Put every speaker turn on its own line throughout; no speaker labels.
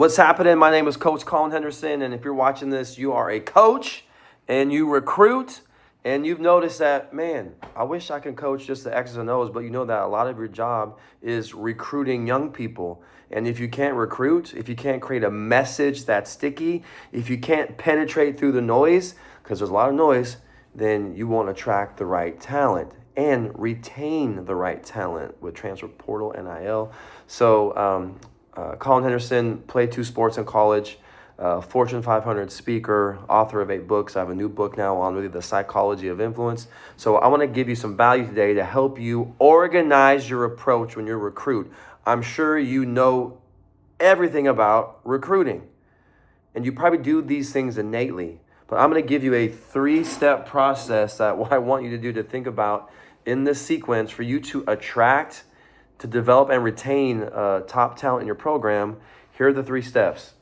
What's happening? My name is Coach Colin Henderson, and if you're watching this, you are a coach and you recruit, and you've noticed that, man, I wish I could coach just the X's and O's, but you know that a lot of your job is recruiting young people. And if you can't recruit, if you can't create a message that's sticky, if you can't penetrate through the noise, because there's a lot of noise, then you won't attract the right talent and retain the right talent with transfer portal, NIL. So, Colin Henderson, played 2 sports in college, Fortune 500 speaker, author of 8 books. I have a new book now on really the psychology of influence. So I want to give you some value today to help you organize your approach when you recruit. I'm sure you know everything about recruiting, and you probably do these things innately. But I'm going to give you a 3-step process that what I want you to do to think about in this sequence for you to attract, to develop and retain top talent in your program. Here are the 3 steps.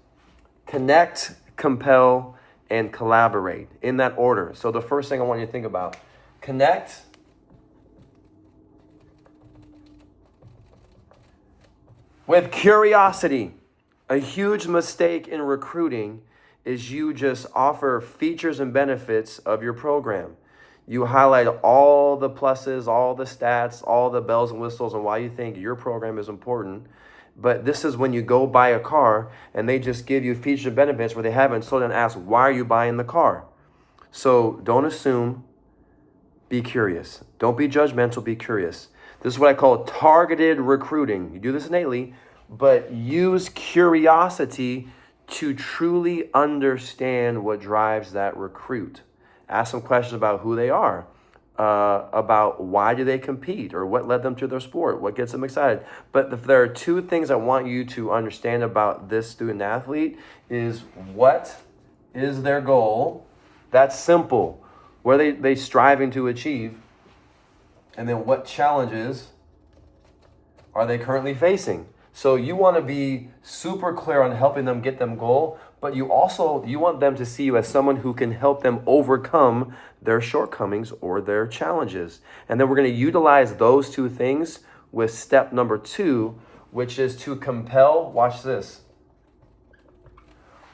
Connect, compel, and collaborate in that order. So the first thing I want you to think about, connect, with curiosity. A huge mistake in recruiting is you just offer features and benefits of your program. You highlight all the pluses, all the stats, all the bells and whistles, and why you think your program is important. But this is when you go buy a car and they just give you features and benefits where they haven't, so then ask, why are you buying the car? So don't assume, be curious. Don't be judgmental, be curious. This is what I call targeted recruiting. You do this innately, but use curiosity to truly understand what drives that recruit. Ask some questions about who they are, about why do they compete, or what led them to their sport, what gets them excited. But if there are 2 things I want you to understand about this student athlete is, what is their goal? That's simple. What are they striving to achieve? And then what challenges are they currently facing? So you want to be super clear on helping them get them goal, but you want them to see you as someone who can help them overcome their shortcomings or their challenges. And then we're going to utilize those 2 things with step number 2, which is to compel, watch this,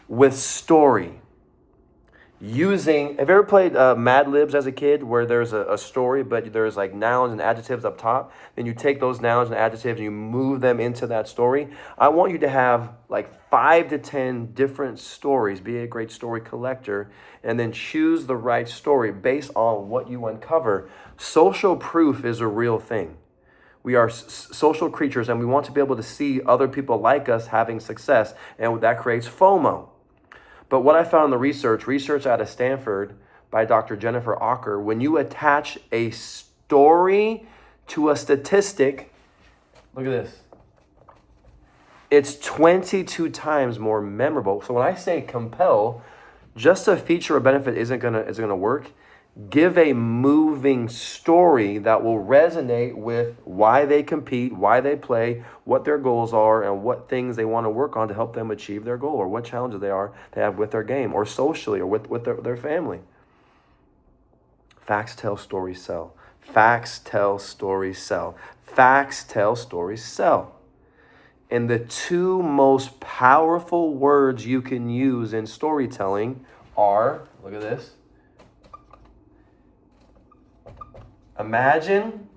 with story. Have you ever played Mad Libs as a kid, where there's a story, but there's like nouns and adjectives up top? Then you take those nouns and adjectives and you move them into that story. I want you to have like 5 to 10 different stories, be a great story collector, and then choose the right story based on what you uncover. Social proof is a real thing. We are social creatures, and we want to be able to see other people like us having success, and that creates FOMO. But what I found in the research out of Stanford by Dr. Jennifer Ocker, when you attach a story to a statistic, look at this, it's 22 times more memorable. So when I say compel, just a feature or benefit isn't gonna work. Give a moving story that will resonate with why they compete, why they play, what their goals are, and what things they want to work on to help them achieve their goal, or what challenges they have with their game, or socially, or with their family. Facts tell, stories sell. Facts tell, stories sell. Facts tell, stories sell. And the 2 most powerful words you can use in storytelling are, look at this, imagine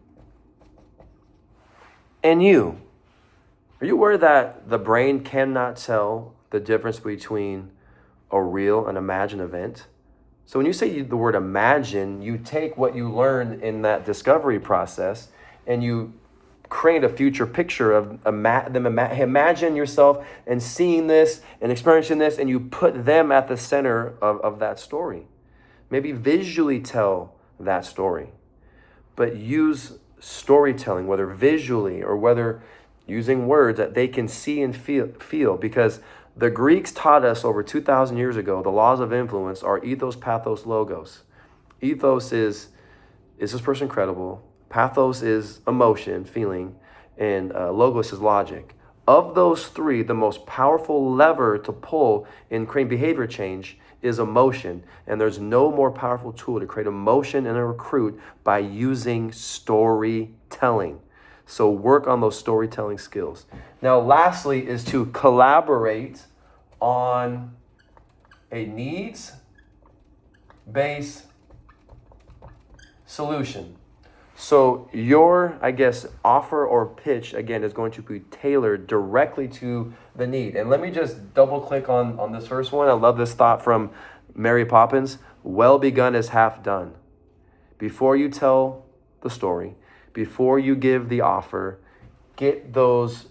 and you. Are you aware that the brain cannot tell the difference between a real and imagined event? So when you say the word imagine, you take what you learned in that discovery process and you create a future picture of imagine yourself and seeing this and experiencing this, and you put them at the center of that story. Maybe visually tell that story. But use storytelling, whether visually or whether using words that they can see and feel, because the Greeks taught us over 2,000 years ago, the laws of influence are ethos, pathos, logos. Ethos is this person credible? Pathos is emotion, feeling, and logos is logic. Of those 3, the most powerful lever to pull in creating behavior change is emotion. And there's no more powerful tool to create emotion in a recruit by using storytelling. So work on those storytelling skills. Now, lastly, is to collaborate on a needs-based solution. So your, I guess, offer or pitch, again, is going to be tailored directly to the need. And let me just double click on this first one. I love this thought from Mary Poppins. Well begun is half done. Before you tell the story, before you give the offer, get those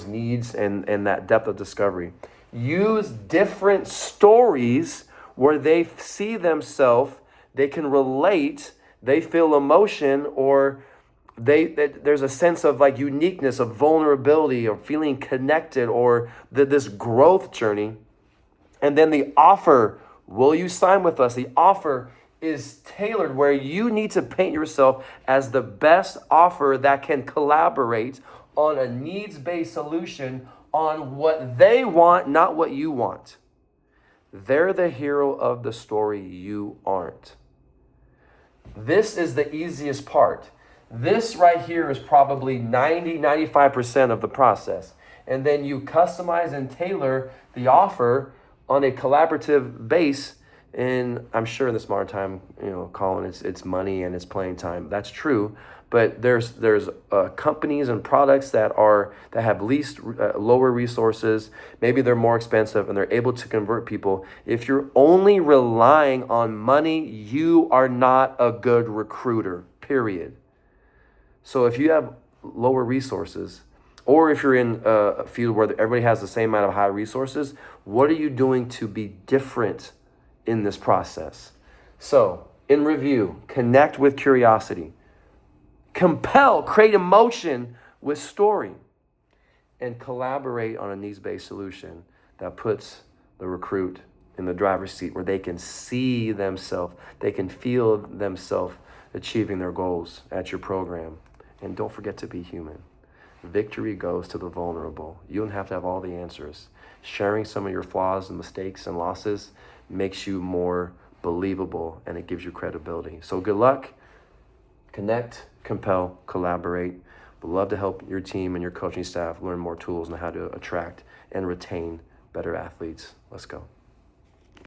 needs and that depth of discovery. Use different stories where they see themselves, they can relate, they feel emotion, or there's a sense of like uniqueness, of vulnerability, or feeling connected, or this growth journey. And then the offer, will you sign with us? The offer is tailored where you need to paint yourself as the best offer that can collaborate on a needs-based solution on what they want, not what you want. They're the hero of the story, you aren't. This is the easiest part. This right here is probably 95% of the process. And then you customize and tailor the offer on a collaborative base. And I'm sure in this modern time, Colin, it's money and it's playing time. That's true. But there's companies and products that have lower resources. Maybe they're more expensive and they're able to convert people. If you're only relying on money, you are not a good recruiter, period. So if you have lower resources, or if you're in a field where everybody has the same amount of high resources, what are you doing to be different in this process? So in review, connect with curiosity. Compel, create emotion with story, and collaborate on a needs-based solution that puts the recruit in the driver's seat where they can see themselves, they can feel themselves achieving their goals at your program. And don't forget to be human. Victory goes to the vulnerable. You don't have to have all the answers. Sharing some of your flaws and mistakes and losses makes you more believable, and it gives you credibility. So good luck. Connect, compel, collaborate. We'd love to help your team and your coaching staff learn more tools on how to attract and retain better athletes. Let's go.